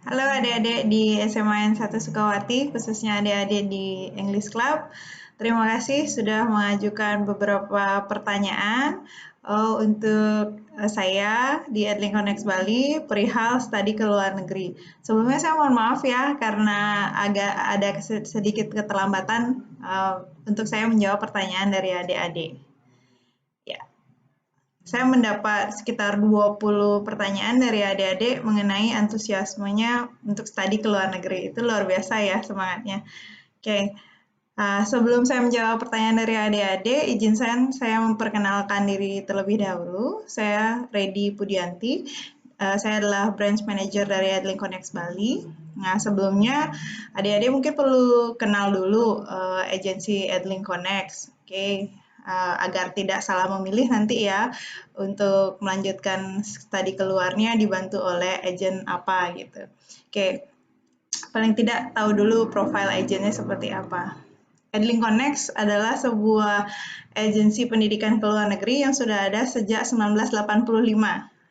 Halo adik-adik di SMA N 1 Sukawati, khususnya adik-adik di English Club. Terima kasih sudah mengajukan beberapa pertanyaan untuk saya di Edlink Connect Bali perihal studi ke luar negeri. Sebelumnya saya mohon maaf ya karena agak ada sedikit keterlambatan untuk saya menjawab pertanyaan dari adik-adik. Ya. Saya mendapat sekitar 20 pertanyaan dari adik-adik mengenai antusiasmenya untuk studi ke luar negeri. Itu luar biasa ya semangatnya. Oke, sebelum saya menjawab pertanyaan dari adik-adik, izin saya memperkenalkan diri terlebih dahulu. Saya Redi Pudianti. Saya adalah branch manager dari Edlink Connect Bali. Nah, sebelumnya adik-adik mungkin perlu kenal dulu agensi Edlink Connect. Oke, agar tidak salah memilih nanti ya untuk melanjutkan studi keluarnya dibantu oleh agen apa gitu. Oke, paling tidak tahu dulu profil agennya seperti apa. Edlink Connect adalah sebuah agensi pendidikan ke luar negeri yang sudah ada sejak 1985.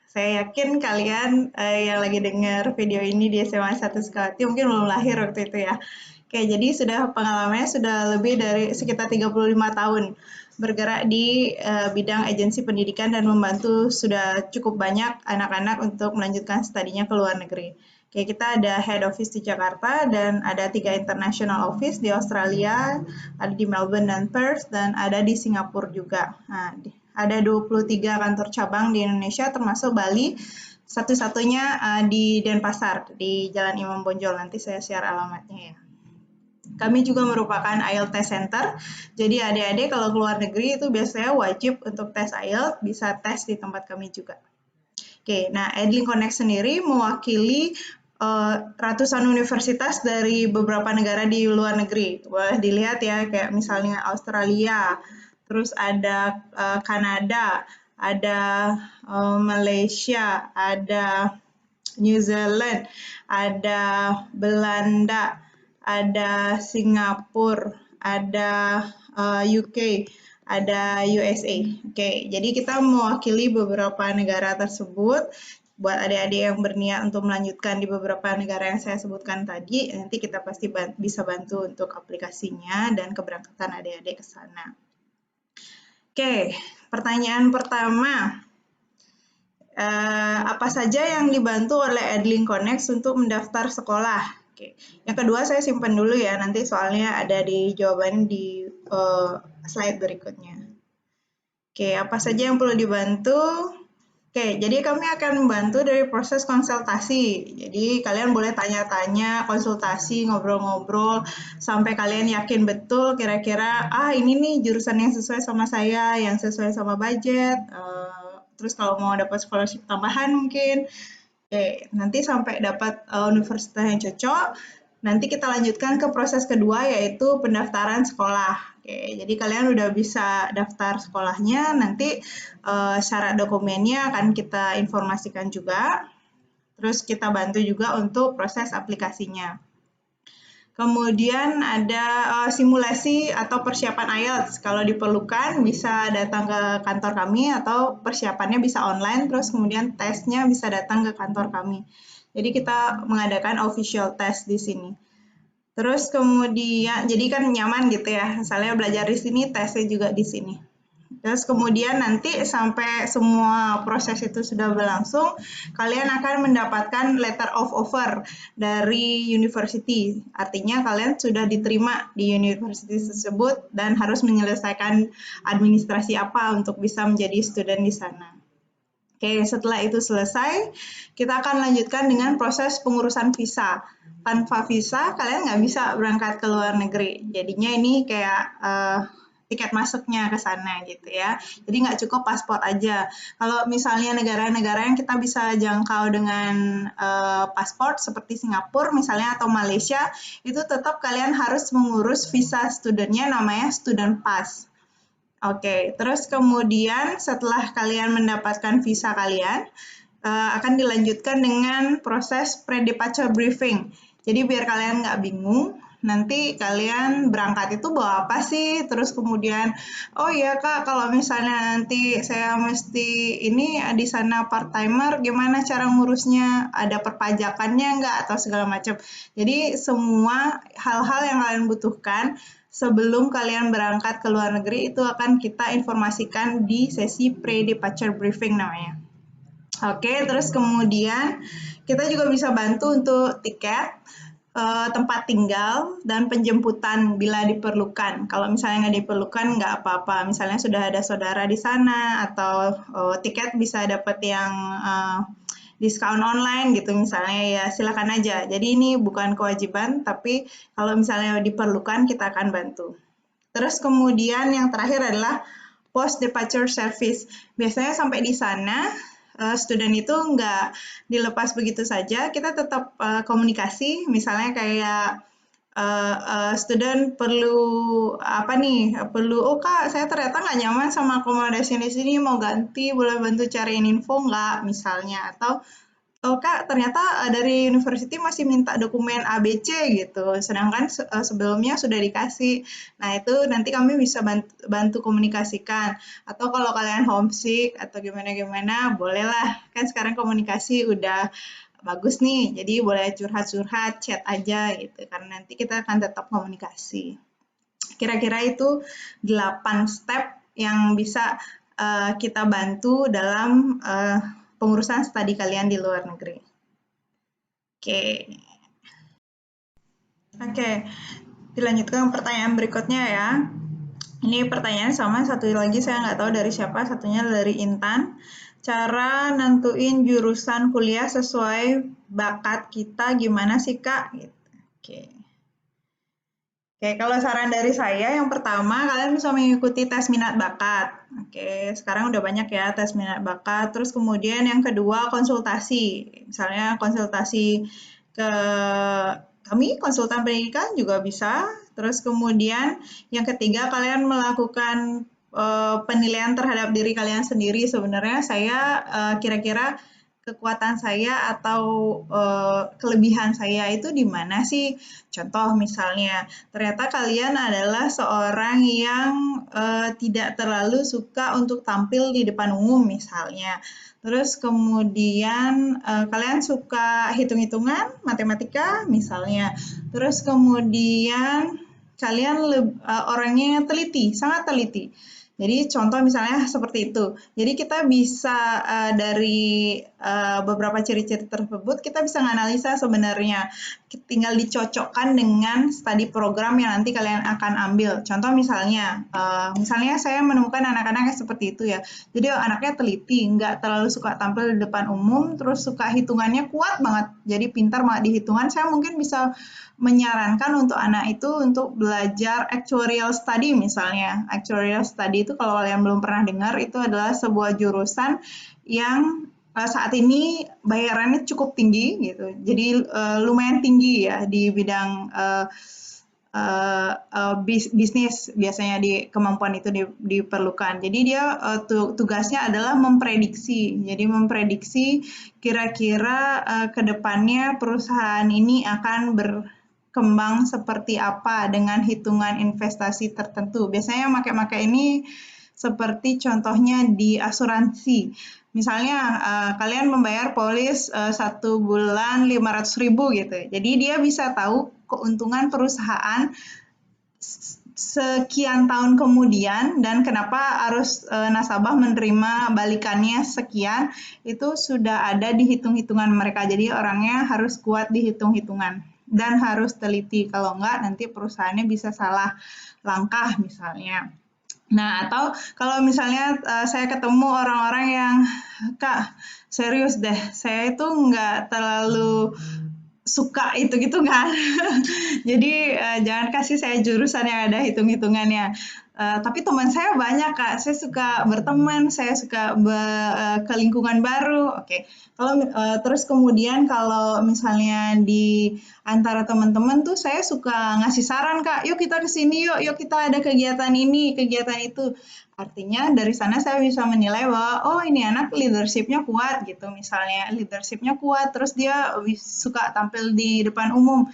Saya yakin kalian yang lagi dengar video ini di SMA 1 Sukawati mungkin belum lahir waktu itu ya. Oke, jadi pengalamannya sudah lebih dari sekitar 35 tahun bergerak di bidang agensi pendidikan dan membantu sudah cukup banyak anak-anak untuk melanjutkan studinya ke luar negeri. Oke, kita ada head office di Jakarta dan ada 3 international office di Australia, ada di Melbourne dan Perth, dan ada di Singapura juga. Nah, ada 23 kantor cabang di Indonesia termasuk Bali, satu-satunya di Denpasar, di Jalan Imam Bonjol. Nanti saya share alamatnya ya. Kami juga merupakan IELTS Test Center, jadi adik-adik kalau keluar negeri itu biasanya wajib untuk tes IELTS, bisa tes di tempat kami juga. Oke, nah Edlink Connect sendiri mewakili ratusan universitas dari beberapa negara di luar negeri. Boleh dilihat ya, kayak misalnya Australia, terus ada Kanada, ada Malaysia, ada New Zealand, ada Belanda, ada Singapura, ada UK, ada USA. Oke, jadi kita mewakili beberapa negara tersebut. Buat adik-adik yang berniat untuk melanjutkan di beberapa negara yang saya sebutkan tadi, nanti kita pasti bisa bantu untuk aplikasinya dan keberangkatan adik-adik ke sana. Oke, pertanyaan pertama. Apa saja yang dibantu oleh Edlink Connect untuk mendaftar sekolah? Oke. Yang kedua saya simpan dulu ya, nanti soalnya ada di jawaban di slide berikutnya. Oke, apa saja yang perlu dibantu? Oke, jadi kami akan membantu dari proses konsultasi. Jadi kalian boleh tanya-tanya, konsultasi, ngobrol-ngobrol, sampai kalian yakin betul kira-kira, ini nih jurusan yang sesuai sama saya, yang sesuai sama budget, terus kalau mau dapat scholarship tambahan mungkin. Oke, nanti sampai dapat universitas yang cocok, nanti kita lanjutkan ke proses kedua yaitu pendaftaran sekolah. Oke, jadi kalian udah bisa daftar sekolahnya, nanti syarat dokumennya akan kita informasikan juga, terus kita bantu juga untuk proses aplikasinya. Kemudian ada simulasi atau persiapan IELTS. Kalau diperlukan bisa datang ke kantor kami atau persiapannya bisa online, terus kemudian tesnya bisa datang ke kantor kami. Jadi kita mengadakan official test di sini. Terus kemudian, jadi kan nyaman gitu ya, misalnya belajar di sini, tesnya juga di sini. Terus kemudian nanti sampai semua proses itu sudah berlangsung, kalian akan mendapatkan letter of offer dari university. Artinya kalian sudah diterima di university tersebut dan harus menyelesaikan administrasi apa untuk bisa menjadi student di sana. Oke, setelah itu selesai, kita akan lanjutkan dengan proses pengurusan visa. Tanpa visa, kalian nggak bisa berangkat ke luar negeri. Jadinya ini kayak tiket masuknya ke sana gitu ya. Jadi nggak cukup paspor aja. Kalau misalnya negara-negara yang kita bisa jangkau dengan paspor seperti Singapura misalnya atau Malaysia, itu tetap kalian harus mengurus visa studentnya namanya student pass. Oke, terus kemudian setelah kalian mendapatkan visa kalian, akan dilanjutkan dengan proses pre-departure briefing. Jadi biar kalian nggak bingung, nanti kalian berangkat itu bawa apa sih? Terus kemudian, oh iya Kak, kalau misalnya nanti saya mesti ini di sana part-timer, gimana cara ngurusnya? Ada perpajakannya nggak? Atau segala macam. Jadi semua hal-hal yang kalian butuhkan sebelum kalian berangkat ke luar negeri itu akan kita informasikan di sesi pre-departure briefing namanya. Oke, terus kemudian kita juga bisa bantu untuk tiket, tempat tinggal, dan penjemputan bila diperlukan. Kalau misalnya nggak diperlukan, nggak apa-apa. Misalnya sudah ada saudara di sana, atau tiket bisa dapat yang diskon online gitu misalnya, ya silakan aja. Jadi ini bukan kewajiban, tapi kalau misalnya diperlukan kita akan bantu. Terus kemudian yang terakhir adalah post departure service. Biasanya sampai di sana student itu nggak dilepas begitu saja, kita tetap komunikasi, misalnya kayak student perlu apa nih, perlu, oh Kak, saya ternyata nggak nyaman sama akomodasi di sini, mau ganti, boleh bantu cariin info nggak, misalnya, atau oh Kak, ternyata dari university masih minta dokumen ABC gitu, sedangkan sebelumnya sudah dikasih. Nah, itu nanti kami bisa bantu komunikasikan. Atau kalau kalian homesick atau gimana-gimana, bolehlah. Kan sekarang komunikasi udah bagus nih, jadi boleh curhat-curhat, chat aja gitu, karena nanti kita akan tetap komunikasi. Kira-kira itu 8 step yang bisa kita bantu dalam pengurusan studi kalian di luar negeri. Oke. Oke, dilanjutkan pertanyaan berikutnya ya. Ini pertanyaan sama, satu lagi saya nggak tahu dari siapa, satunya dari Intan. Cara nentuin jurusan kuliah sesuai bakat kita gimana sih Kak? Gitu. Oke. Oke, kalau saran dari saya, yang pertama kalian bisa mengikuti tes minat bakat. Oke, sekarang udah banyak ya tes minat bakat. Terus kemudian yang kedua konsultasi. Misalnya konsultasi ke kami, konsultan pendidikan juga bisa. Terus kemudian yang ketiga kalian melakukan penilaian terhadap diri kalian sendiri. Sebenarnya saya kira-kira kekuatan saya atau kelebihan saya itu di mana sih? Contoh misalnya, ternyata kalian adalah seorang yang tidak terlalu suka untuk tampil di depan umum misalnya. Terus kemudian kalian suka hitung-hitungan, matematika misalnya. Terus kemudian kalian orangnya teliti, sangat teliti. Jadi contoh misalnya seperti itu. Jadi kita bisa dari beberapa ciri-ciri tersebut kita bisa menganalisa sebenarnya. Tinggal dicocokkan dengan studi program yang nanti kalian akan ambil. Contoh misalnya saya menemukan anak-anak yang seperti itu ya. Jadi anaknya teliti, nggak terlalu suka tampil di depan umum, terus suka hitungannya kuat banget. Jadi pintar banget di hitungan. Saya mungkin bisa menyarankan untuk anak itu untuk belajar actuarial study misalnya. Actuarial study itu kalau kalian belum pernah dengar, itu adalah sebuah jurusan yang saat ini bayarannya cukup tinggi gitu. Jadi lumayan tinggi ya di bidang bisnis, biasanya di kemampuan itu diperlukan. Jadi dia tugasnya adalah memprediksi. Jadi memprediksi kira-kira ke depannya perusahaan ini akan berkembang seperti apa dengan hitungan investasi tertentu. Biasanya pakai ini seperti contohnya di asuransi. Misalnya kalian membayar polis 1 bulan 500.000 gitu. Jadi dia bisa tahu keuntungan perusahaan sekian tahun kemudian dan kenapa harus nasabah menerima balikannya sekian, itu sudah ada di hitung-hitungan mereka. Jadi orangnya harus kuat di hitung-hitungan dan harus teliti. Kalau enggak nanti perusahaannya bisa salah langkah misalnya. Nah, atau kalau misalnya saya ketemu orang-orang yang, Kak, serius deh, saya itu nggak terlalu suka itu gitu kan. Jadi jangan kasih saya jurusan yang ada hitung-hitungannya. Tapi teman saya banyak Kak, saya suka berteman, saya suka ke lingkungan baru. Oke, kalau terus kemudian kalau misalnya di antara teman-teman tuh saya suka ngasih saran Kak, yuk kita ke sini yuk, yuk kita ada kegiatan ini, kegiatan itu. Artinya dari sana saya bisa menilai bahwa oh ini anak leadership-nya kuat gitu, misalnya leadership-nya kuat, terus dia suka tampil di depan umum.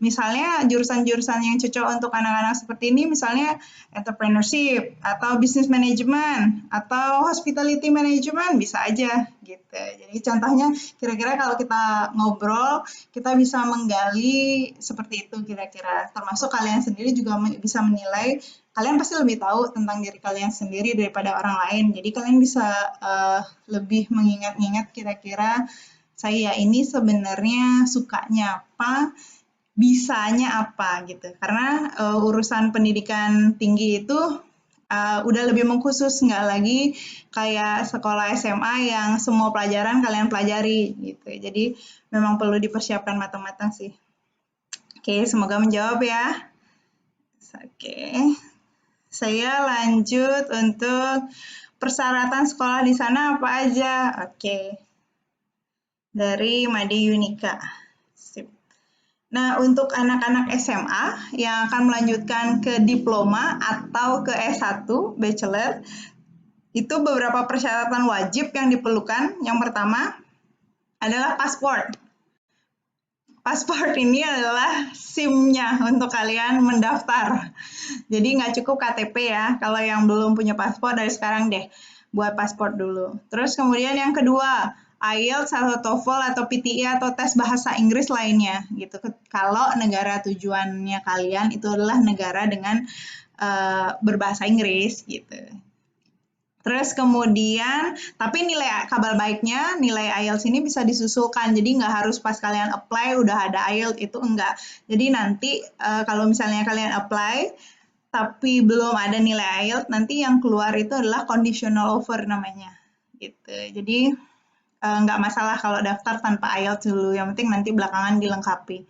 Misalnya jurusan-jurusan yang cocok untuk anak-anak seperti ini, misalnya entrepreneurship, atau business management, atau hospitality management, bisa aja gitu. Jadi contohnya kira-kira kalau kita ngobrol, kita bisa menggali seperti itu kira-kira. Termasuk kalian sendiri juga bisa menilai, kalian pasti lebih tahu tentang diri kalian sendiri daripada orang lain. Jadi kalian bisa lebih mengingat-ingat kira-kira saya ini sebenarnya sukanya apa, bisanya apa gitu. Karena urusan pendidikan tinggi itu udah lebih mengkhusus, nggak lagi kayak sekolah SMA yang semua pelajaran kalian pelajari gitu. Jadi memang perlu dipersiapkan matang-matang sih. Oke, semoga menjawab ya. Oke, saya lanjut untuk persyaratan sekolah di sana apa aja. Oke, dari Made Yunika. Sip. Nah, untuk anak-anak SMA yang akan melanjutkan ke diploma atau ke S1, bachelor, itu beberapa persyaratan wajib yang diperlukan. Yang pertama adalah paspor. Paspor ini adalah SIM-nya untuk kalian mendaftar. Jadi nggak cukup KTP ya, kalau yang belum punya paspor dari sekarang deh, buat paspor dulu. Terus kemudian yang kedua, IELTS atau TOEFL atau PTE atau tes bahasa Inggris lainnya gitu. Kalau negara tujuannya kalian itu adalah negara dengan berbahasa Inggris gitu. Terus kemudian, tapi kabar baiknya nilai IELTS ini bisa disusulkan, jadi nggak harus pas kalian apply udah ada IELTS, itu enggak. Jadi nanti kalau misalnya kalian apply, tapi belum ada nilai IELTS, nanti yang keluar itu adalah conditional offer namanya. Gitu. Jadi nggak masalah kalau daftar tanpa IELTS dulu, yang penting nanti belakangan dilengkapi.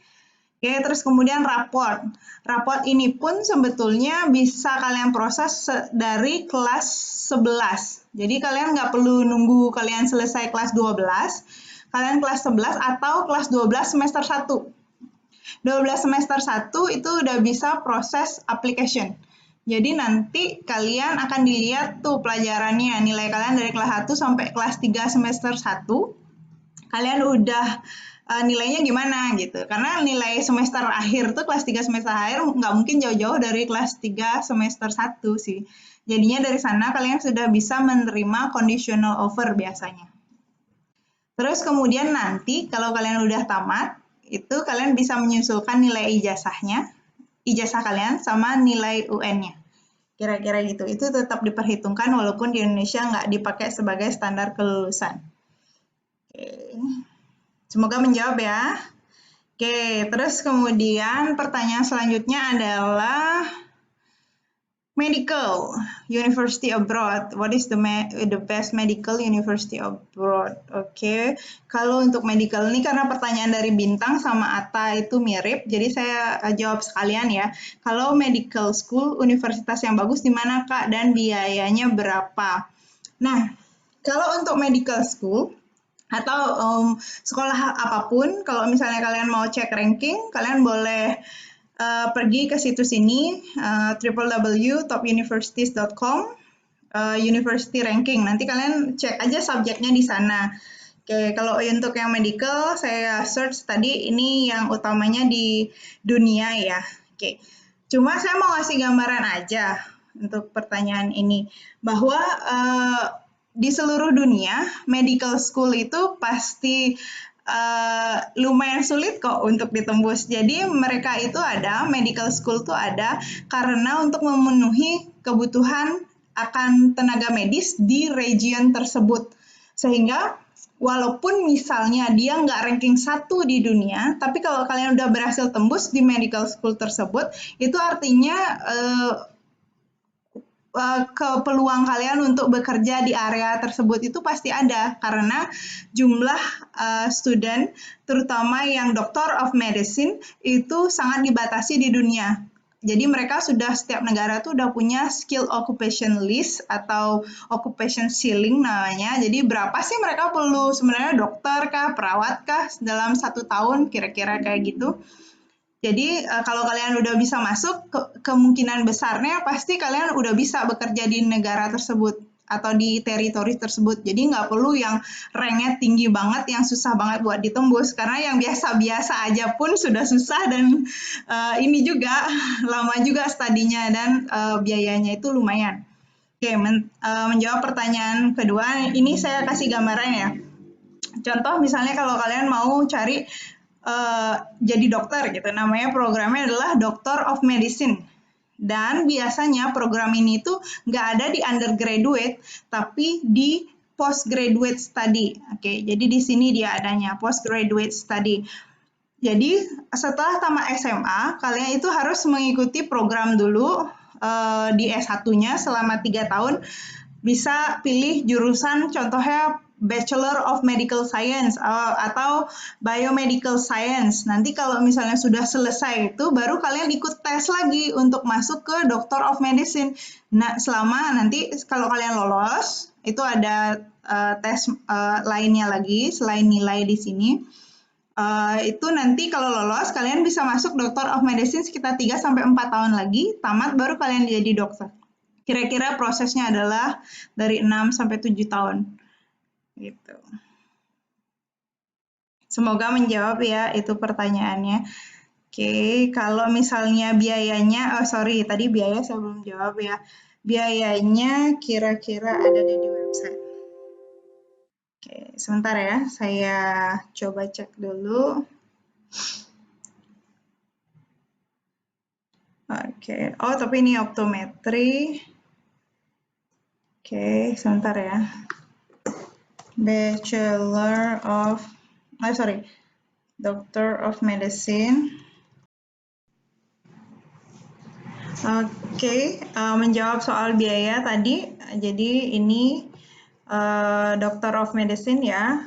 Oke, terus kemudian raport. Raport ini pun sebetulnya bisa kalian proses dari kelas 11. Jadi kalian nggak perlu nunggu kalian selesai kelas 12, kalian kelas 11 atau kelas 12 semester 1. 12 semester 1 itu udah bisa proses application. Jadi nanti kalian akan dilihat tuh pelajarannya, nilai kalian dari kelas 1 sampai kelas 3 semester 1, kalian udah nilainya gimana gitu. Karena nilai semester akhir tuh kelas 3 semester akhir nggak mungkin jauh-jauh dari kelas 3 semester 1 sih. Jadinya dari sana kalian sudah bisa menerima conditional offer biasanya. Terus kemudian nanti kalau kalian udah tamat, itu kalian bisa menyusulkan nilai ijazah kalian sama nilai UN-nya. Kira-kira gitu. Itu tetap diperhitungkan walaupun di Indonesia nggak dipakai sebagai standar kelulusan. Oke. Semoga menjawab ya. Oke, terus kemudian pertanyaan selanjutnya adalah medical university abroad. What is the best medical university abroad? Oke, kalau untuk medical ini karena pertanyaan dari Bintang sama Atta itu mirip, jadi saya jawab sekalian ya. Kalau medical school, universitas yang bagus di mana Kak dan biayanya berapa? Nah, kalau untuk medical school atau sekolah apapun, kalau misalnya kalian mau cek ranking, kalian boleh pergi ke situs ini, www.topuniversities.com, university ranking. Nanti kalian cek aja subjeknya di sana. Oke, kalau untuk yang medical, saya search tadi, ini yang utamanya di dunia ya. Oke, cuma saya mau ngasih gambaran aja untuk pertanyaan ini, bahwa di seluruh dunia, medical school itu pasti lumayan sulit kok untuk ditembus. Jadi mereka itu ada, medical school itu ada karena untuk memenuhi kebutuhan akan tenaga medis di region tersebut. Sehingga walaupun misalnya dia nggak ranking 1 di dunia, tapi kalau kalian udah berhasil tembus di medical school tersebut, itu artinya peluang kalian untuk bekerja di area tersebut itu pasti ada karena jumlah student terutama yang Doctor of Medicine itu sangat dibatasi di dunia. Jadi mereka sudah setiap negara tuh udah punya skill occupation list atau occupation ceiling namanya. Jadi berapa sih mereka perlu sebenarnya dokter kah, perawat kah dalam 1 tahun kira-kira kayak gitu. Jadi kalau kalian udah bisa masuk, kemungkinan besarnya pasti kalian udah bisa bekerja di negara tersebut atau di teritori tersebut. Jadi nggak perlu yang ranknya tinggi banget, yang susah banget buat ditembus, karena yang biasa-biasa aja pun sudah susah dan ini juga lama juga studinya dan biayanya itu lumayan. Oke, menjawab pertanyaan kedua, ini saya kasih gambaran ya. Contoh misalnya kalau kalian mau cari jadi dokter gitu, namanya programnya adalah Doctor of Medicine. Dan biasanya program ini tuh nggak ada di undergraduate, tapi di postgraduate study. Oke, jadi di sini dia adanya postgraduate study. Jadi setelah tamat SMA, kalian itu harus mengikuti program dulu di S1-nya selama 3 tahun. Bisa pilih jurusan contohnya Bachelor of Medical Science atau Biomedical Science. Nanti kalau misalnya sudah selesai itu, baru kalian ikut tes lagi untuk masuk ke Doctor of Medicine. Nah, selama nanti kalau kalian lolos, itu ada tes lainnya lagi selain nilai di sini. Itu nanti kalau lolos, kalian bisa masuk Doctor of Medicine sekitar 3-4 tahun lagi, tamat baru kalian jadi dokter. Kira-kira prosesnya adalah dari 6-7 tahun. Gitu. Semoga menjawab ya itu pertanyaannya. Oke, kalau misalnya biayanya, tadi biaya saya belum jawab ya. Biayanya kira-kira ada di website. Oke, sebentar ya, saya coba cek dulu. Oke, tapi ini optometri. Oke, sebentar ya. Doctor of Medicine. Oke, menjawab soal biaya tadi, jadi ini Doctor of Medicine ya,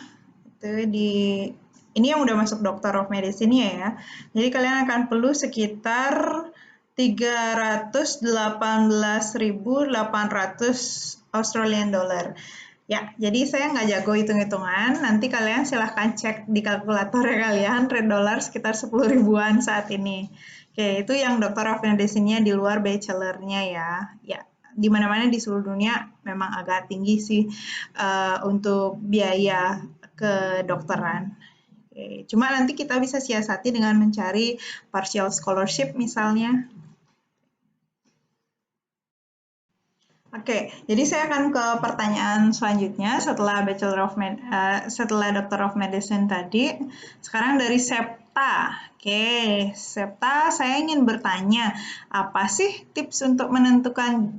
ini yang udah masuk Doctor of Medicine ya. Jadi kalian akan perlu sekitar 318.800 Australian dollar. Ya, jadi saya nggak jago hitung-hitungan. Nanti kalian silahkan cek di kalkulator kalian, rate dollar sekitar 10 ribuan saat ini. Oke, itu yang Doctor of Medicine-nya di luar bachelor-nya ya. Ya, di mana-mana di seluruh dunia memang agak tinggi sih untuk biaya kedokteran. Oke, cuma nanti kita bisa siasati dengan mencari partial scholarship misalnya. Oke, jadi saya akan ke pertanyaan selanjutnya setelah setelah Doctor of Medicine tadi. Sekarang dari Septa. Oke, Septa, saya ingin bertanya, apa sih tips untuk menentukan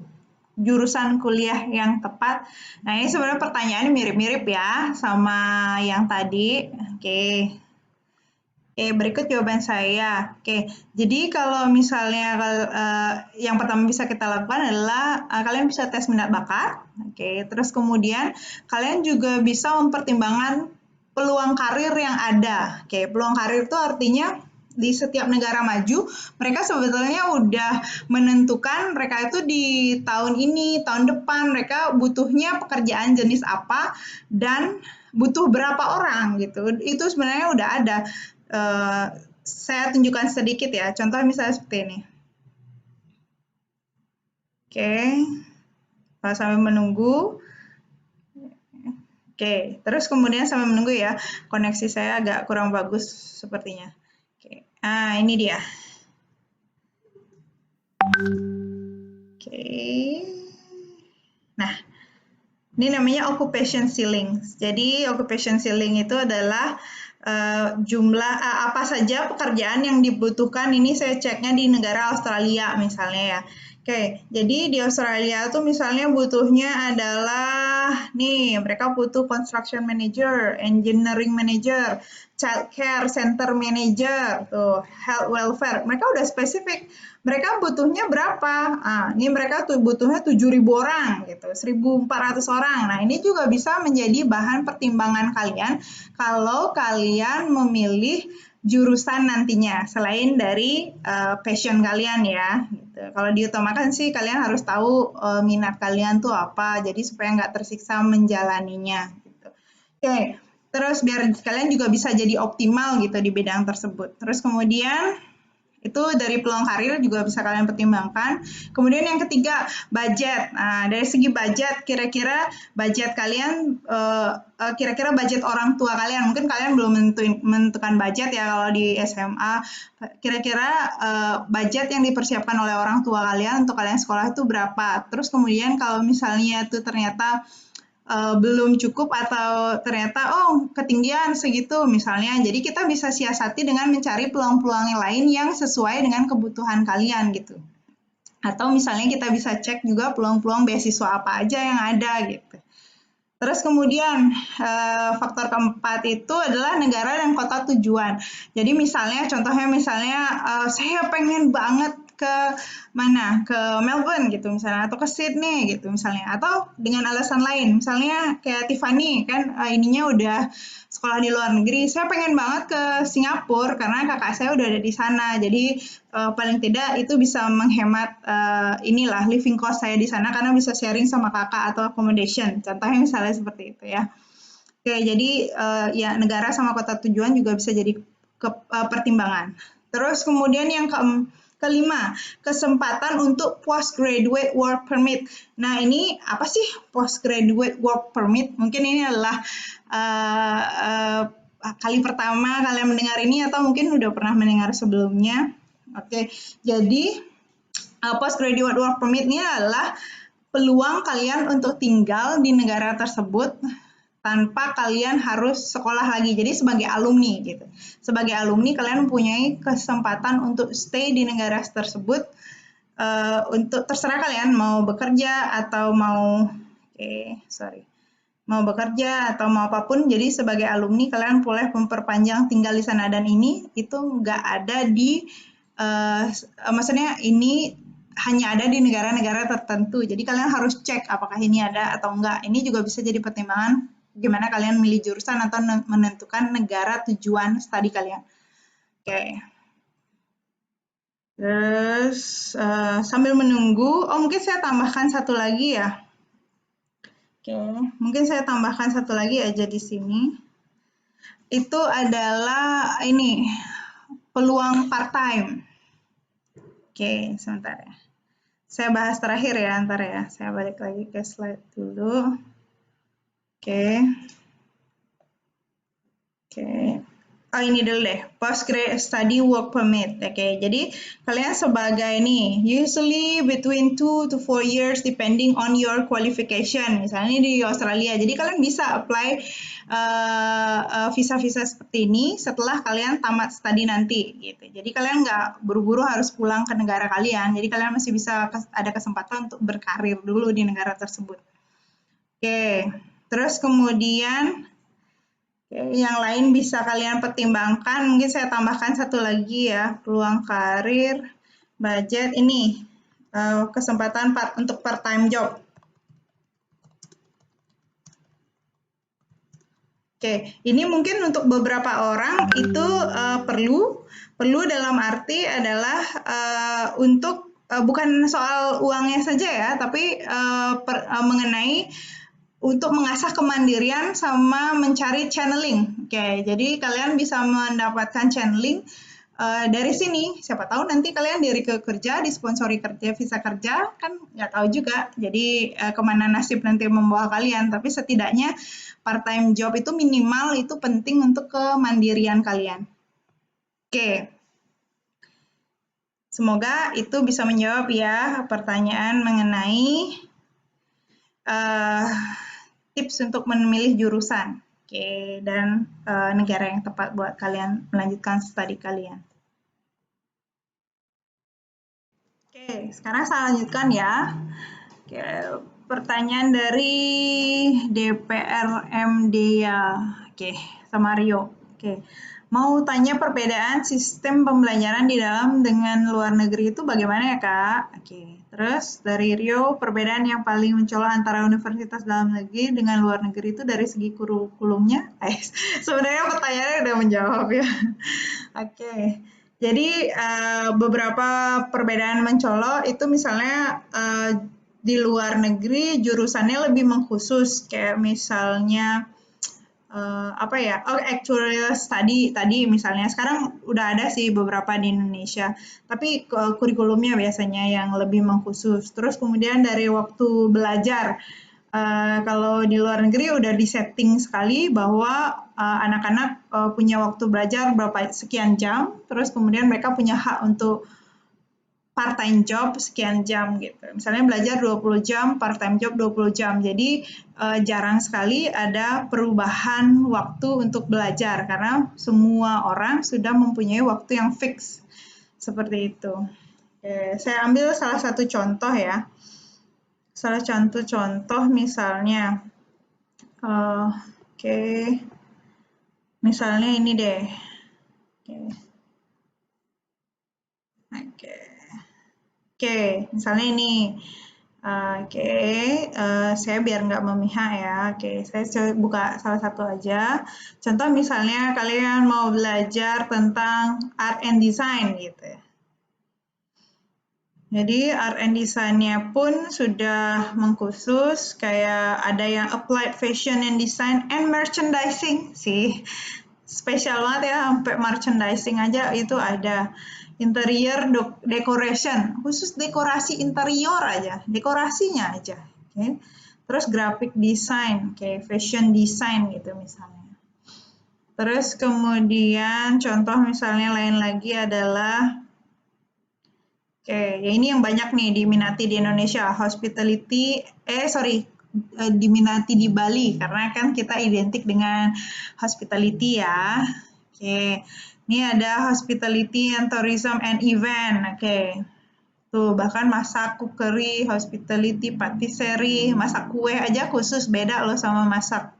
jurusan kuliah yang tepat? Nah, ini sebenarnya pertanyaannya mirip-mirip ya sama yang tadi. Oke. Oke, berikut jawaban saya. Oke, jadi kalau misalnya yang pertama bisa kita lakukan adalah kalian bisa tes minat bakat. Oke, terus kemudian kalian juga bisa mempertimbangkan peluang karir yang ada. Oke, peluang karir itu artinya di setiap negara maju, mereka sebetulnya udah menentukan mereka itu di tahun ini, tahun depan, mereka butuhnya pekerjaan jenis apa dan butuh berapa orang gitu. Itu sebenarnya udah ada. Saya tunjukkan sedikit ya, contoh misalnya seperti ini. Oke, sambil menunggu. Oke, terus kemudian sambil menunggu ya, koneksi saya agak kurang bagus sepertinya. Oke, ini dia. Oke, nah ini namanya occupation ceiling. Jadi occupation ceiling itu adalah jumlah apa saja pekerjaan yang dibutuhkan. Ini saya ceknya di negara Australia misalnya ya. Oke, jadi di Australia tuh misalnya butuhnya adalah nih mereka butuh construction manager, engineering manager, child care center manager, tuh health welfare. Mereka udah spesifik. Mereka butuhnya berapa? Ini mereka tuh butuhnya 7.000 orang gitu, 1.400 orang. Nah, ini juga bisa menjadi bahan pertimbangan kalian kalau kalian memilih jurusan nantinya selain dari passion kalian ya. Gitu. Kalau diutamakan sih kalian harus tahu minat kalian tuh apa, jadi supaya nggak tersiksa menjalaninya. Gitu. Oke, terus biar kalian juga bisa jadi optimal gitu di bidang tersebut. Terus kemudian Itu dari peluang karir juga bisa kalian pertimbangkan. Kemudian yang ketiga, budget. Nah, dari segi budget, kira-kira budget kalian, kira-kira budget orang tua kalian, mungkin kalian belum menentukan budget ya kalau di SMA, kira-kira budget yang dipersiapkan oleh orang tua kalian untuk kalian sekolah itu berapa. Terus kemudian kalau misalnya itu ternyata belum cukup atau ternyata ketinggian segitu misalnya. Jadi kita bisa siasati dengan mencari peluang-peluang yang lain yang sesuai dengan kebutuhan kalian gitu. Atau misalnya kita bisa cek juga peluang-peluang beasiswa apa aja yang ada gitu. Terus kemudian faktor keempat itu adalah negara dan kota tujuan. Jadi contohnya misalnya saya pengen banget ke mana, ke Melbourne gitu misalnya, atau ke Sydney gitu misalnya, atau dengan alasan lain, misalnya kayak Tiffany kan ininya udah sekolah di luar negeri, saya pengen banget ke Singapura karena kakak saya udah ada di sana, jadi paling tidak itu bisa menghemat inilah living cost saya di sana karena bisa sharing sama kakak atau accommodation, contohnya misalnya seperti itu ya. Oke, jadi ya negara sama kota tujuan juga bisa jadi pertimbangan. Terus kemudian yang kelima, kesempatan untuk postgraduate work permit. Nah, ini apa sih postgraduate work permit? Mungkin ini adalah kali pertama kalian mendengar ini atau mungkin udah pernah mendengar sebelumnya. Oke, jadi postgraduate work permit ini adalah peluang kalian untuk tinggal di negara tersebut tanpa kalian harus sekolah lagi. Jadi sebagai alumni gitu. Sebagai alumni kalian mempunyai kesempatan untuk stay di negara tersebut untuk terserah kalian mau bekerja atau mau mau bekerja atau mau apapun. Jadi sebagai alumni kalian boleh memperpanjang tinggal di sana dan ini itu nggak ada di maksudnya ini hanya ada di negara-negara tertentu. Jadi kalian harus cek apakah ini ada atau enggak. Ini juga bisa jadi pertimbangan gimana kalian milih jurusan atau menentukan negara tujuan studi kalian. Oke. Terus sambil menunggu, mungkin saya tambahkan satu lagi ya. Oke, mungkin saya tambahkan satu lagi aja di sini. Itu adalah ini peluang part-time. Oke, sebentar ya. Saya bahas terakhir ya, ntar ya. Saya balik lagi ke slide dulu. Oke. Ini dulu deh, postgraduate study work permit. Oke, jadi kalian sebagai usually between 2 to 4 years depending on your qualification. Misalnya di Australia, jadi kalian bisa apply visa-visa seperti ini setelah kalian tamat studi nanti. Gitu. Jadi kalian nggak buru-buru harus pulang ke negara kalian. Jadi kalian masih bisa ada kesempatan untuk berkarir dulu di negara tersebut. Oke, terus kemudian yang lain bisa kalian pertimbangkan, mungkin saya tambahkan satu lagi ya, peluang karir, budget, ini kesempatan untuk part-time job. Oke, ini mungkin untuk beberapa orang itu perlu dalam arti adalah untuk bukan soal uangnya saja ya, tapi mengenai untuk mengasah kemandirian sama mencari channeling. Oke, jadi kalian bisa mendapatkan channeling dari sini. Siapa tahu nanti kalian dari ke kerja, disponsori kerja, visa kerja, kan nggak tahu juga. Jadi kemana nasib nanti membawa kalian. Tapi setidaknya part-time job itu minimal itu penting untuk kemandirian kalian. Oke. Semoga itu bisa menjawab ya pertanyaan mengenai tips untuk memilih jurusan, dan negara yang tepat buat kalian melanjutkan studi kalian. Oke, sekarang saya lanjutkan ya. Oke, pertanyaan dari DPRMD ya. Oke, sama Rio. Oke, mau tanya perbedaan sistem pembelajaran di dalam dengan luar negeri itu bagaimana ya Kak? Oke, terus dari Rio, perbedaan yang paling mencolok antara universitas dalam negeri dengan luar negeri itu dari segi kurikulumnya? Sebenarnya pertanyaannya udah menjawab ya. Oke, jadi beberapa perbedaan mencolok itu misalnya di luar negeri jurusannya lebih mengkhusus, kayak misalnya actual study tadi misalnya. Sekarang udah ada sih beberapa di Indonesia, tapi kurikulumnya biasanya yang lebih mengkhusus. Terus kemudian dari waktu belajar, kalau di luar negeri udah disetting sekali bahwa anak-anak punya waktu belajar berapa sekian jam, terus kemudian mereka punya hak untuk part-time job sekian jam gitu. Misalnya belajar 20 jam, part-time job 20 jam. Jadi jarang sekali ada perubahan waktu untuk belajar karena semua orang sudah mempunyai waktu yang fix. Seperti itu. Oke, saya ambil salah satu contoh ya. Salah satu contoh misalnya, oke, misalnya ini deh. Oke. Oke, misalnya ini. Oke, saya biar nggak memihak ya. Oke, saya coba buka salah satu aja. Contoh misalnya kalian mau belajar tentang art and design gitu ya. Jadi art and design-nya pun sudah mengkhusus, kayak ada yang applied fashion and design and merchandising sih. Spesial banget ya, sampai merchandising aja itu ada. Interior decoration, khusus dekorasi interior aja, dekorasinya aja. Okay. Terus graphic design, kayak fashion design gitu misalnya. Terus kemudian contoh misalnya lain lagi adalah, ya ini yang banyak nih diminati di Indonesia, diminati di Bali karena kan kita identik dengan hospitality ya. Oke, ini ada hospitality and tourism and event. Oke, tuh bahkan masak cookery, hospitality, patisserie, masak kue aja khusus beda loh sama masak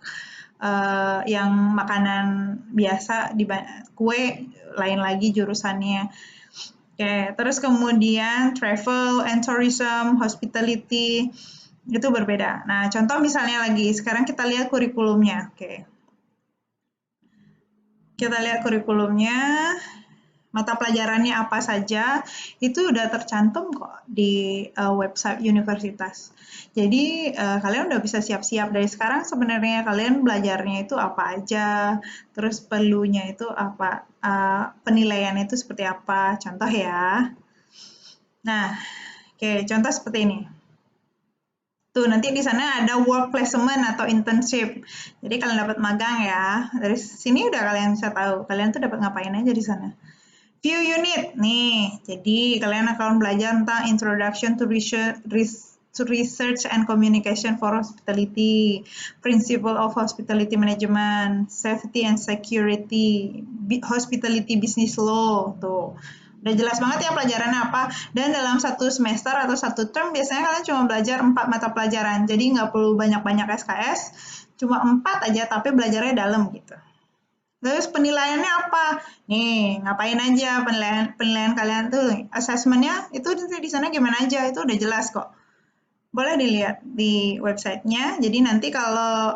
yang makanan biasa. Kue lain lagi jurusannya. Oke, terus kemudian travel and tourism, hospitality, itu berbeda. Nah, contoh misalnya lagi, sekarang kita lihat kurikulumnya. Oke. Kita lihat kurikulumnya, mata pelajarannya apa saja, itu udah tercantum kok di website universitas. Jadi kalian udah bisa siap-siap dari sekarang sebenarnya kalian belajarnya itu apa aja, terus perlunya itu apa, penilaiannya itu seperti apa, contoh ya. Nah, oke, contoh seperti ini. Tuh, nanti di sana ada work placement atau internship. Jadi kalian dapat magang ya. Dari sini udah kalian bisa tahu, kalian tuh dapat ngapain aja di sana. Few unit, nih. Jadi kalian akan belajar tentang introduction to research and communication for hospitality, principle of hospitality management, safety and security, hospitality business law, tuh. Udah jelas banget ya pelajarannya apa. Dan dalam satu semester atau satu term biasanya kalian cuma belajar 4 mata pelajaran. Jadi nggak perlu banyak-banyak SKS, cuma 4 aja tapi belajarnya dalam gitu. Terus penilaiannya apa? Nih, ngapain aja penilaian kalian tuh, assessment-nya itu di sana gimana aja, itu udah jelas kok. Boleh dilihat di websitenya. Jadi nanti kalau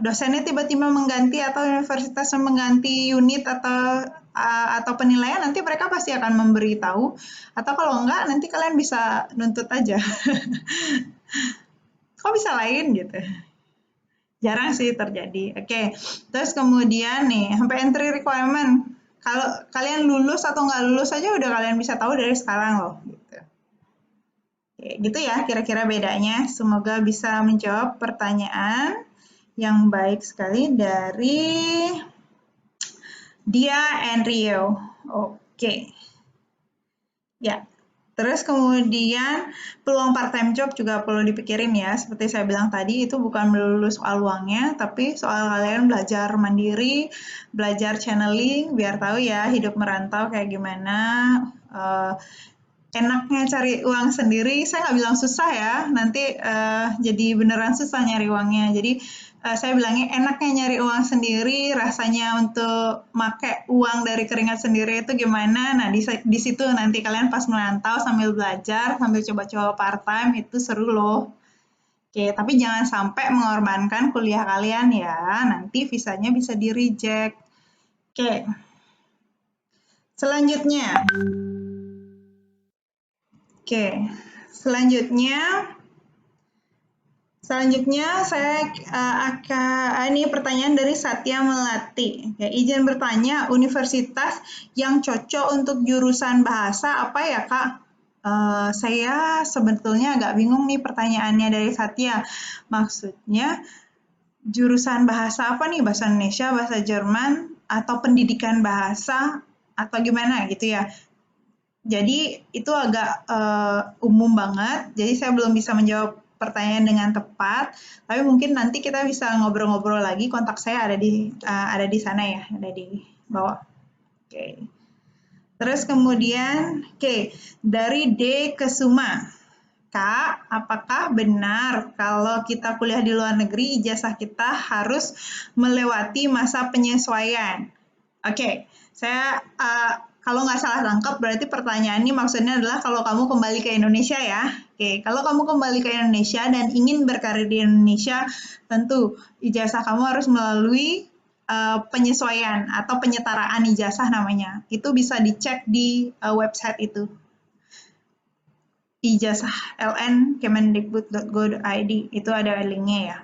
dosennya tiba-tiba mengganti atau universitasnya mengganti unit atau penilaian, nanti mereka pasti akan memberitahu. Atau kalau enggak, nanti kalian bisa nuntut aja. Kok bisa lain gitu? Jarang sih terjadi. Oke, terus kemudian nih, sampai entry requirement. Kalau kalian lulus atau nggak lulus aja udah kalian bisa tahu dari sekarang loh. Gitu. Oke, gitu ya kira-kira bedanya. Semoga bisa menjawab pertanyaan yang baik sekali dari Dia and Rio. Oke. Ya, terus kemudian peluang part-time job juga perlu dipikirin ya. Seperti saya bilang tadi, itu bukan melulu soal uangnya, tapi soal kalian belajar mandiri, belajar channeling, biar tahu ya hidup merantau kayak gimana. Enaknya cari uang sendiri, saya nggak bilang susah ya, nanti jadi beneran susah nyari uangnya. Jadi saya bilangnya enaknya nyari uang sendiri, rasanya untuk make uang dari keringat sendiri itu gimana. Nah, di situ nanti kalian pas merantau sambil belajar, sambil coba-coba part-time, itu seru loh. Oke, tapi jangan sampai mengorbankan kuliah kalian ya, nanti visanya bisa di-reject. Oke, selanjutnya. Oke, selanjutnya Selanjutnya ini pertanyaan dari Satya Melati. Ya, izin bertanya, universitas yang cocok untuk jurusan bahasa apa ya, Kak? Saya sebetulnya agak bingung nih pertanyaannya dari Satya. Maksudnya jurusan bahasa apa nih? Bahasa Indonesia, bahasa Jerman, atau pendidikan bahasa, atau gimana gitu ya? Jadi itu agak umum banget, jadi saya belum bisa menjawab pertanyaan dengan tepat, tapi mungkin nanti kita bisa ngobrol-ngobrol lagi, kontak saya ada di sana ya, ada di bawah. Oke. Terus kemudian, dari D. Kesuma. Kak, apakah benar kalau kita kuliah di luar negeri, ijazah kita harus melewati masa penyesuaian? Oke, saya kalau nggak salah tangkap berarti pertanyaan ini maksudnya adalah kalau kamu kembali ke Indonesia ya. Oke, kalau kamu kembali ke Indonesia dan ingin berkarir di Indonesia, tentu ijazah kamu harus melalui penyesuaian atau penyetaraan ijazah namanya. Itu bisa dicek di website itu. Ijazah LN kemendikbud.go.id itu ada linknya ya.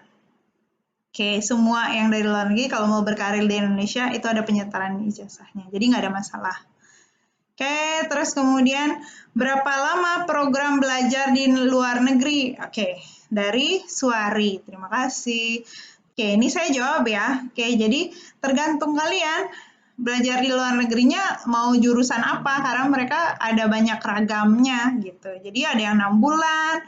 Oke, semua yang dari luar negeri kalau mau berkarir di Indonesia itu ada penyetaraan ijazahnya, jadi nggak ada masalah. Oke, terus kemudian berapa lama program belajar di luar negeri? Oke, dari Suari, terima kasih. Oke, ini saya jawab ya. Oke, jadi tergantung kalian belajar di luar negerinya mau jurusan apa, karena mereka ada banyak ragamnya gitu. Jadi ada yang 6 bulan,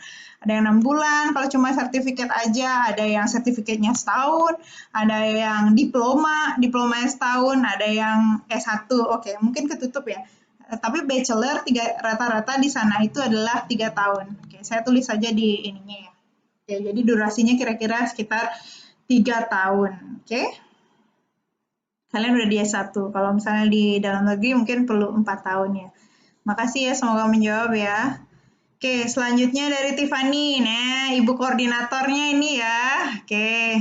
kalau cuma sertifikat aja, ada yang sertifikatnya setahun, ada yang diplomanya setahun, ada yang S1, oke mungkin ketutup ya. Tapi bachelor rata-rata di sana itu adalah 3 tahun. Oke, saya tulis saja di ininya ya. Oke, jadi durasinya kira-kira sekitar 3 tahun. Oke. Kalian udah di S1. Kalau misalnya di dalam negeri mungkin perlu 4 tahun ya. Makasih ya, semoga menjawab ya. Oke, selanjutnya dari Tiffany. Nah, ibu koordinatornya ini ya. Oke.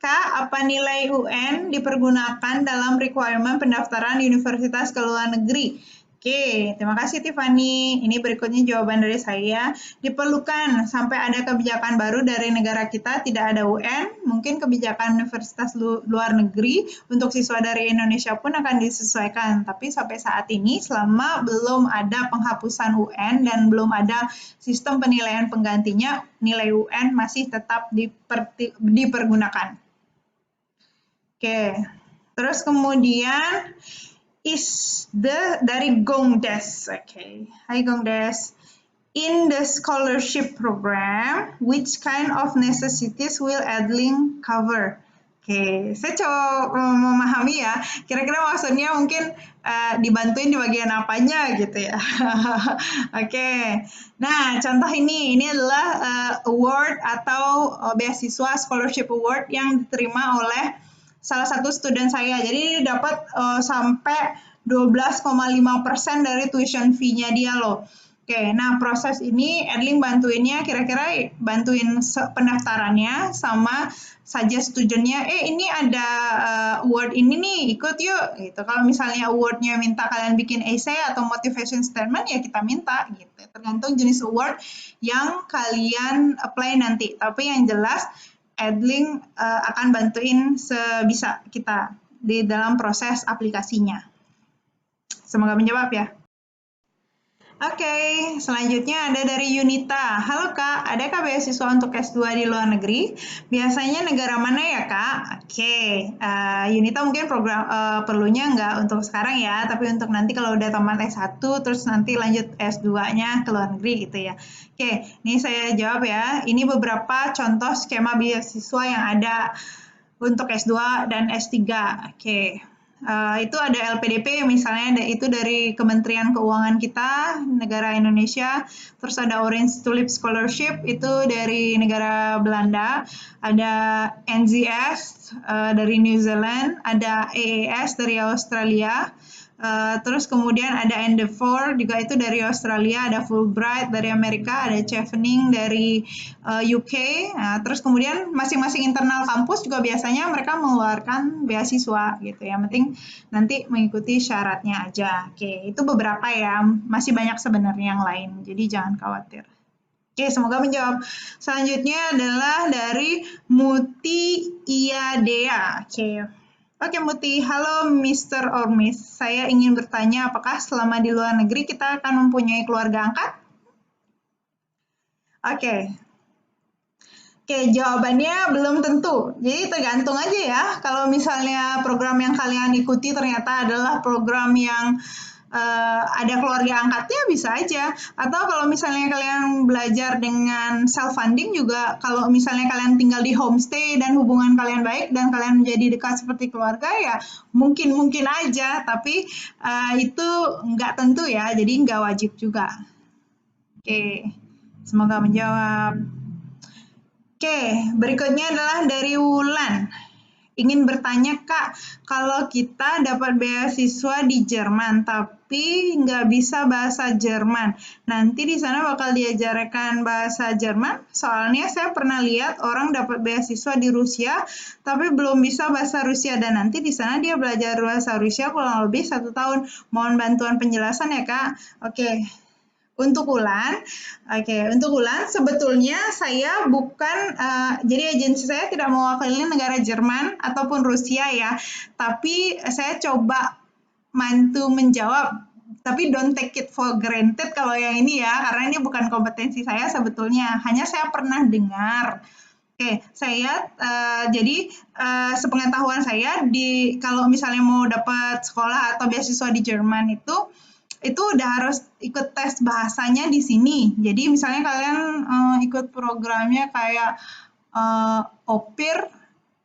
Kak, apa nilai UN dipergunakan dalam requirement pendaftaran universitas ke luar negeri? Oke, terima kasih Tiffany. Ini berikutnya jawaban dari saya. Diperlukan sampai ada kebijakan baru dari negara kita, tidak ada UN, mungkin kebijakan universitas luar negeri untuk siswa dari Indonesia pun akan disesuaikan. Tapi sampai saat ini, selama belum ada penghapusan UN dan belum ada sistem penilaian penggantinya, nilai UN masih tetap dipergunakan. Oke, terus kemudian dari Gongdes. Okay. Hai Gongdes. In the scholarship program, which kind of necessities will Edling cover? Oke, saya coba memahami ya. Kira-kira maksudnya mungkin dibantuin di bagian apanya gitu ya. Oke. Nah, contoh ini adalah award atau beasiswa scholarship award yang diterima oleh salah satu student saya. Jadi dapat sampai 12,5% dari tuition fee-nya dia loh. Oke, nah proses ini Edling bantuinnya kira-kira bantuin pendaftarannya sama saja studentnya, ini ada award ini nih, ikut yuk gitu. Kalau misalnya awardnya minta kalian bikin essay atau motivation statement, ya kita minta gitu. Tergantung jenis award yang kalian apply nanti. Tapi yang jelas Edling akan bantuin sebisa kita di dalam proses aplikasinya. Semoga menjawab ya. Oke, selanjutnya ada dari Yunita. Halo Kak, adakah beasiswa untuk S2 di luar negeri? Biasanya negara mana ya Kak? Oke, Yunita mungkin program perlunya nggak untuk sekarang ya, tapi untuk nanti kalau udah tamat S1, terus nanti lanjut S2-nya ke luar negeri gitu ya. Oke, ini saya jawab ya. Ini beberapa contoh skema beasiswa yang ada untuk S2 dan S3. Oke. Itu ada LPDP misalnya itu dari Kementerian Keuangan kita, negara Indonesia. Terus ada Orange Tulip Scholarship itu dari negara Belanda. Ada NZS dari New Zealand. Ada AAS dari Australia. Terus kemudian ada Endeavour juga itu dari Australia, ada Fulbright dari Amerika, ada Chevening dari UK. Terus kemudian masing-masing internal kampus juga biasanya mereka mengeluarkan beasiswa gitu ya. Yang penting nanti mengikuti syaratnya aja. Oke, itu beberapa ya. Masih banyak sebenarnya yang lain. Jadi jangan khawatir. Oke, Oke, semoga menjawab. Selanjutnya adalah dari Muti Iadea. Oke, Muti. Halo Mr. or Miss. Saya ingin bertanya apakah selama di luar negeri kita akan mempunyai keluarga angkat? Oke. Oke, jawabannya belum tentu. Jadi tergantung aja ya. Kalau misalnya program yang kalian ikuti ternyata adalah program yang ada keluarga angkatnya, bisa aja. Atau kalau misalnya kalian belajar dengan self funding juga, kalau misalnya kalian tinggal di homestay dan hubungan kalian baik dan kalian menjadi dekat seperti keluarga, ya mungkin aja. Tapi itu nggak tentu ya. Jadi nggak wajib juga. Oke, semoga menjawab. Oke, berikutnya adalah dari Wulan. Ingin bertanya, Kak, kalau kita dapat beasiswa di Jerman, tapi nggak bisa bahasa Jerman, nanti di sana bakal diajarkan bahasa Jerman? Soalnya saya pernah lihat orang dapat beasiswa di Rusia, tapi belum bisa bahasa Rusia, dan nanti di sana dia belajar bahasa Rusia kurang lebih 1 tahun. Mohon bantuan penjelasan ya, Kak. Oke. Untuk Ulan sebetulnya saya bukan, jadi agensi saya tidak mewakili negara Jerman ataupun Rusia ya, tapi saya coba bantu menjawab, tapi don't take it for granted kalau yang ini ya, karena ini bukan kompetensi saya sebetulnya, hanya saya pernah dengar. Oke, saya jadi sepengetahuan saya kalau misalnya mau dapat sekolah atau beasiswa di Jerman itu udah harus ikut tes bahasanya di sini. Jadi misalnya kalian ikut programnya kayak au pair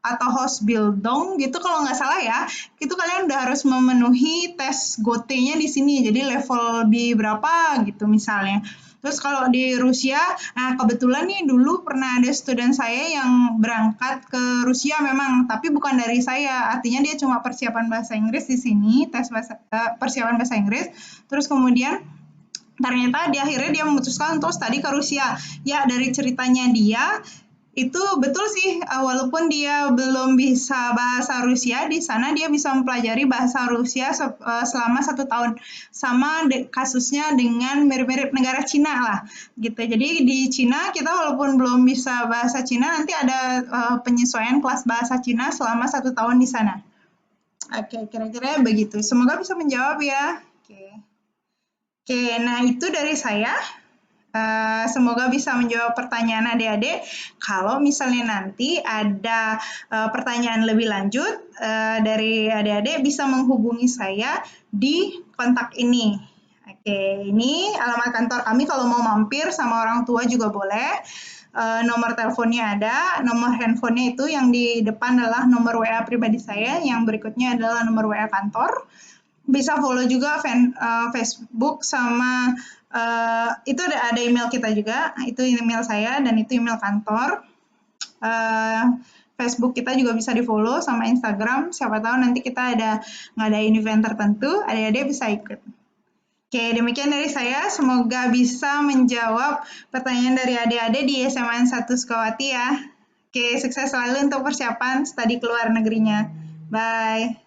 atau Hausbildung gitu kalau nggak salah ya, itu kalian udah harus memenuhi tes GOT-nya di sini. Jadi level B berapa gitu misalnya. Terus kalau di Rusia, nah kebetulan nih dulu pernah ada student saya yang berangkat ke Rusia memang, tapi bukan dari saya. Artinya dia cuma persiapan bahasa Inggris di sini, persiapan bahasa Inggris. Terus kemudian ternyata di akhirnya dia memutuskan untuk studi ke Rusia. Ya dari ceritanya dia, itu betul sih, walaupun dia belum bisa bahasa Rusia, di sana dia bisa mempelajari bahasa Rusia selama 1 tahun. Sama kasusnya dengan mirip-mirip negara Cina lah, gitu. Jadi di Cina kita walaupun belum bisa bahasa Cina, nanti ada penyesuaian kelas bahasa Cina selama 1 tahun di sana. Oke, kira-kira begitu. Semoga bisa menjawab ya. Oke, nah itu dari saya. Semoga bisa menjawab pertanyaan adik-adik. Kalau misalnya nanti ada pertanyaan lebih lanjut dari adik-adik, bisa menghubungi saya di kontak ini. Oke, ini alamat kantor kami. Kalau mau mampir sama orang tua juga boleh. Nomor teleponnya ada, nomor handphonenya itu yang di depan adalah nomor WA pribadi saya, yang berikutnya adalah nomor WA kantor. Bisa follow juga Facebook sama itu ada email kita juga, itu email saya dan itu email kantor. Facebook kita juga bisa di follow sama Instagram, siapa tahu nanti kita ngadain event tertentu, adik-adik bisa ikut. Oke, demikian dari saya, semoga bisa menjawab pertanyaan dari adik-adik di SMA 1 Sukawati ya. Oke, sukses selalu untuk persiapan studi ke luar negerinya. Bye.